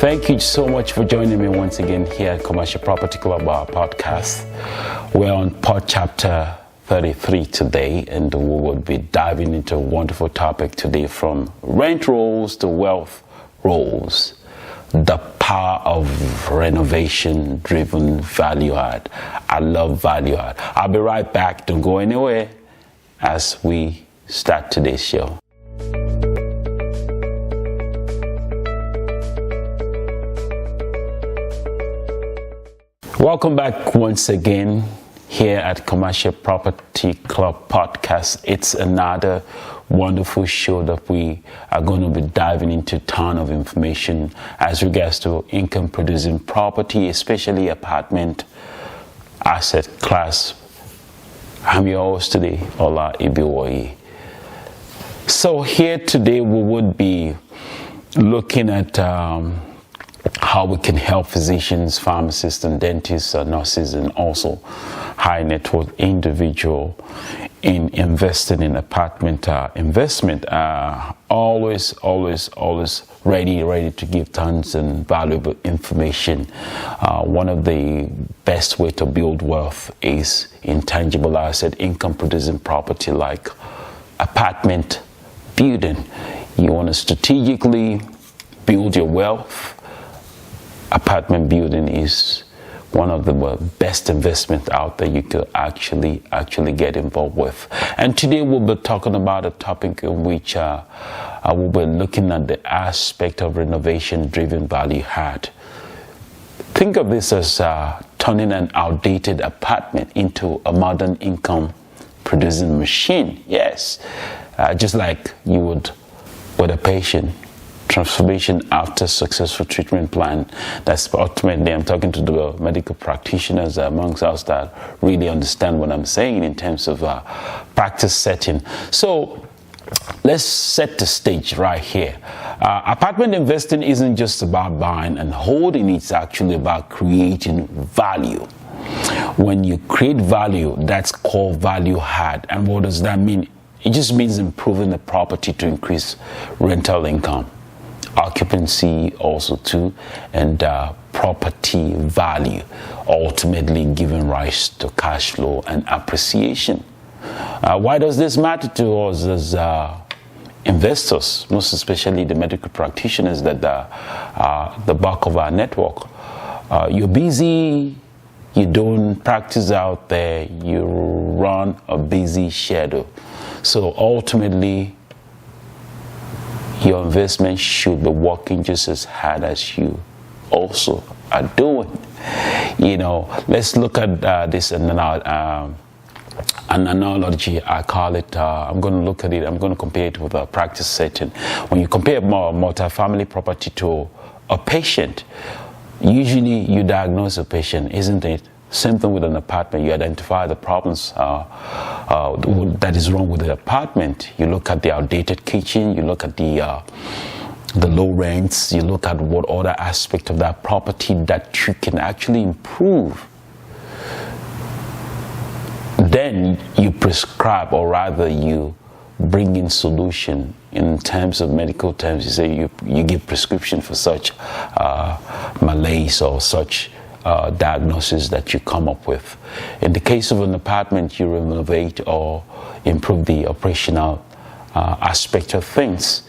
Thank you so much for joining me once again here at Commercial Property Club, our podcast. We're on part chapter 33 today, and we will be diving into a wonderful topic today, from rent rolls to wealth rolls. The power of renovation-driven value add. I love value add. I'll be right back. Don't go anywhere as we start today's show. Welcome back once again here at Commercial Property Club podcast. It's another wonderful show that we are going to be diving into a ton of information as regards to income producing property, especially apartment asset class. I'm your host today, Ola Ibiwoye. So here today we would be looking at how we can help physicians, pharmacists, and dentists, nurses, and also high net worth individual in investing in apartment investment. Always ready to give tons and valuable information. One of the best way to build wealth is intangible asset, income producing property like apartment building. You want to strategically build your wealth. Apartment building is one of the best investments out there you could actually get involved with. And today we'll be talking about a topic in which I will be looking at the aspect of renovation-driven value add. Think of this as turning an outdated apartment into a modern income-producing machine. Yes, just like you would with a patient. Transformation after successful treatment plan. That's ultimately, I'm talking to the medical practitioners amongst us that really understand what I'm saying in terms of practice setting. So let's set the stage right here. Apartment investing isn't just about buying and holding, it's actually about creating value. When you create value, that's called value add. And what does that mean? It just means improving the property to increase rental income, occupancy also too, and property value, ultimately giving rise to cash flow and appreciation. Why does this matter to us as investors, most especially the medical practitioners that are the bulk of our network? You're busy, you don't practice out there, you run a busy schedule. So ultimately, your investment should be working just as hard as you also are doing. You know, let's look at this an analogy. I call it, I'm going to look at it, I'm going to compare it with a practice setting. When you compare multi-family property to a patient, usually you diagnose a patient, isn't it? Same thing with an apartment. You identify the problems that is wrong with the apartment. You look at the outdated kitchen. You look at the low rents. You look at what other aspect of that property that you can actually improve. Then you prescribe, or rather you bring in solution in terms of medical terms. You say you give prescription for such malaise or such diagnosis that you come up with. In the case of an apartment, you renovate or improve the operational aspect of things.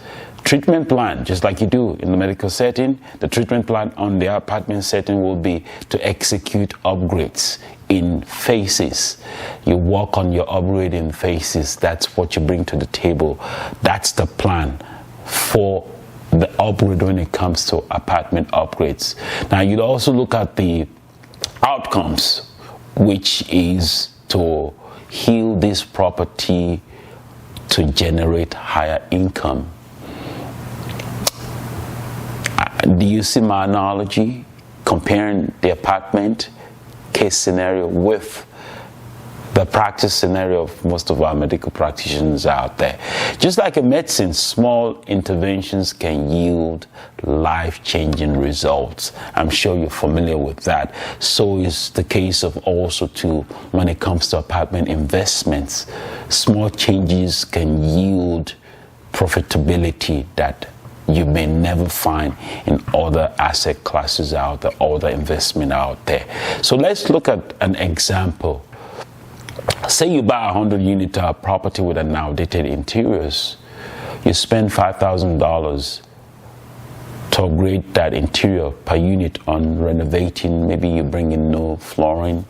Treatment plan, just like you do in the medical setting, the treatment plan on the apartment setting will be to execute upgrades in phases. You work on your upgrading phases. That's what you bring to the table. That's the plan for the upgrade when it comes to apartment upgrades. Now, you'd also look at the outcomes, which is to heal this property to generate higher income. Do you see my analogy? Comparing the apartment case scenario with the practice scenario of most of our medical practitioners out there. Just like in medicine, small interventions can yield life-changing results. I'm sure you're familiar with that. So is the case of also too when it comes to apartment investments. Small changes can yield profitability that you may never find in other asset classes out there, other investment out there. So let's look at an example. Say you buy a 100-unit property with an outdated interiors. You spend $5,000 to upgrade that interior per unit on renovating. Maybe you bring in new flooring,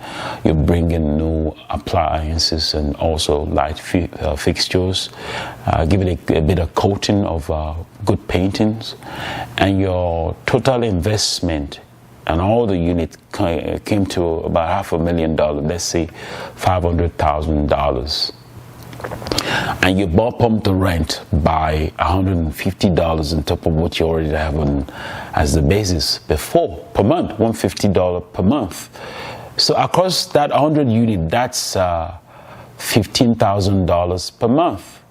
you bring in new appliances and also light fixtures, give it a bit of coating of good paintings, and your total investment and all the units came to about $500,000, let's say $500,000. And you bump up the rent by $150 on top of what you already have on as the basis before per month, $150 per month. So across that 100 unit, that's $15,000 per month,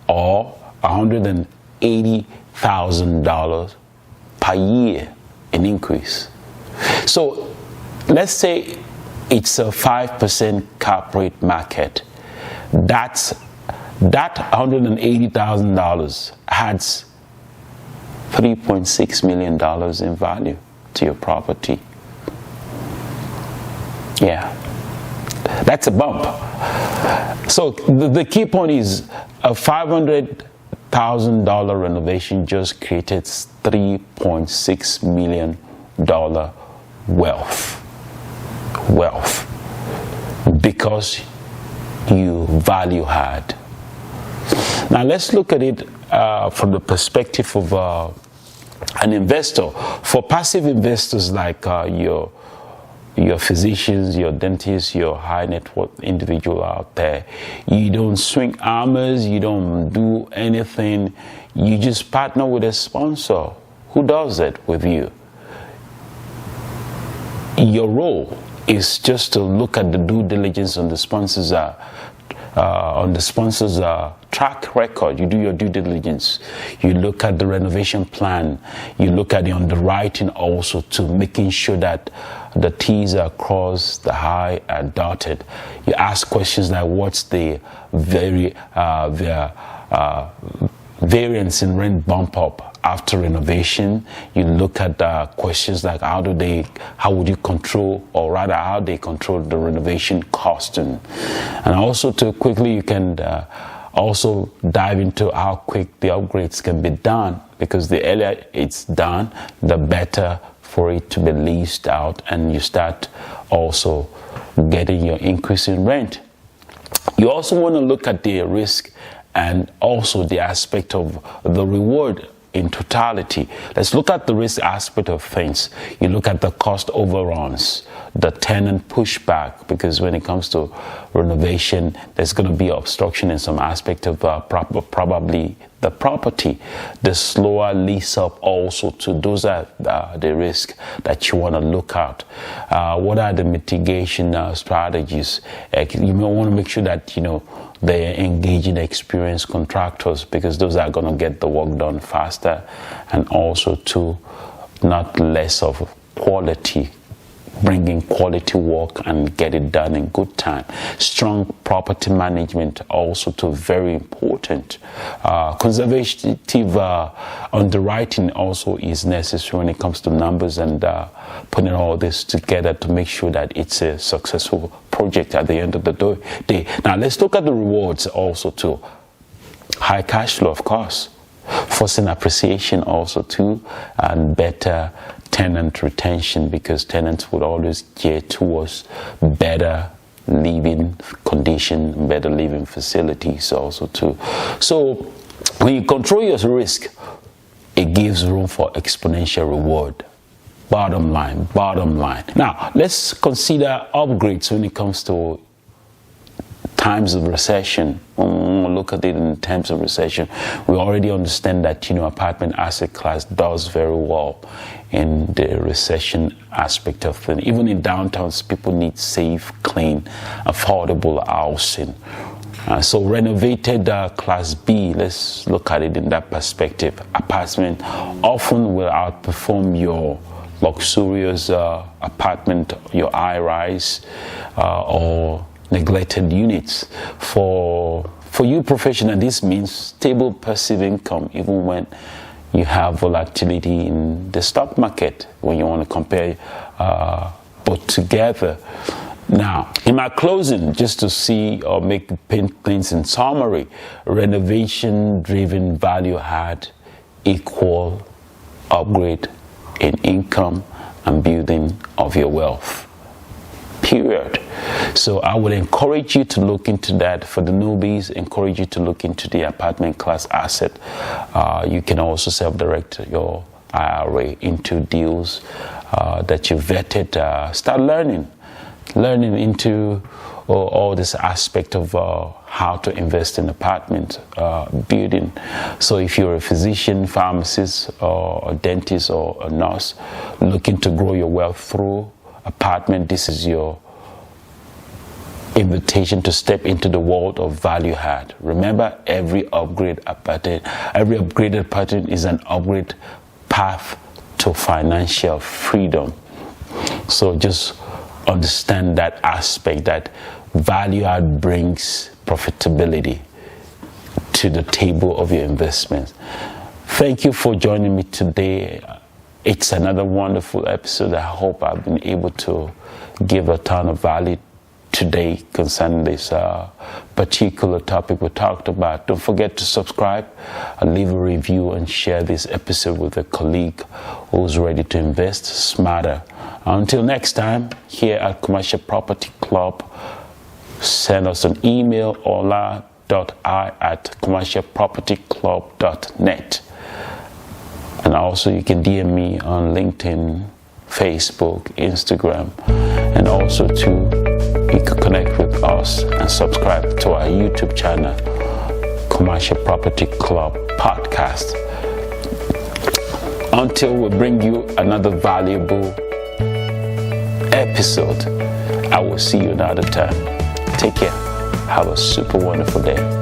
or $180,000 per year in increase. So let's say it's a 5% cap rate market. That $180,000 adds $3.6 million in value to your property. Yeah, that's a bump. So the key point is a $500,000 renovation just created $3.6 million wealth, because you value add. Now let's look at it from the perspective of an investor. For passive investors like your physicians, your dentists, your high net worth individual out there, you don't swing arms, you don't do anything, you just partner with a sponsor who does it with you. Your role is just to look at the due diligence on the sponsor's track record. You do your due diligence. You look at the renovation plan. You look at the underwriting also, to making sure that the T's are crossed, the I are dotted. You ask questions like, what's the variance in rent bump up after renovation? You look at questions like how would you control, or rather how they control the renovation costing. And also you can also dive into how quick the upgrades can be done, because the earlier it's done, the better for it to be leased out, and you start also getting your increase in rent. You also want to look at the risk and also the aspect of the reward in totality. Let's look at the risk aspect of things. You look at the cost overruns, the tenant pushback, because when it comes to renovation, there's going to be obstruction in some aspect of probably the property. The slower lease up also too. Those are the risk that you want to look at. What are the mitigation strategies? You may want to make sure that they're engaging experienced contractors, because those are going to get the work done faster, and also too, not less of quality, bringing quality work and get it done in good time. Strong property management also too, very important. Conservative underwriting also is necessary when it comes to numbers, and putting all this together to make sure that it's a successful project at the end of the day. Now let's look at the rewards also too. High cash flow, of course, forcing appreciation also too, and better tenant retention, because tenants would always gear towards better living condition, better living facilities also too. So when you control your risk, it gives room for exponential reward. Bottom line. Now let's consider upgrades when it comes to times of recession. Look at it in terms of recession. We already understand that apartment asset class does very well in the recession aspect of things. Even in downtowns, people need safe, clean, affordable housing. So renovated class B, let's look at it in that perspective. Apartment often will outperform your luxurious apartment, your high-rise or neglected units. For you professional, this means stable passive income even when you have volatility in the stock market when you want to compare both together. Now, in my closing, just to see or make things in summary, renovation-driven value add equal upgrade in income and building of your wealth. Period. So I would encourage you to look into that. For the newbies, encourage you to look into the apartment class asset. You can also self-direct your IRA into deals that you vetted. Start learning into all this aspect of how to invest in apartment building. So if you're a physician, pharmacist, or a dentist, or a nurse looking to grow your wealth through apartment, this is your invitation to step into the world of value add. Remember, every upgraded apartment is an upgrade path to financial freedom. So just understand that aspect, that value add brings profitability to the table of your investments. Thank you for joining me today. It's another wonderful episode. I hope I've been able to give a ton of value today concerning this particular topic we talked about. Don't forget to subscribe and leave a review and share this episode with a colleague who's ready to invest smarter. Until next time, here at Commercial Property Club, send us an email, ola.i@commercialpropertyclub.net. And also you can DM me on LinkedIn, Facebook, Instagram, and also too, you can connect with us and subscribe to our YouTube channel, Commercial Property Club Podcast. Until we bring you another valuable episode, I will see you another time. Take care. Have a super wonderful day.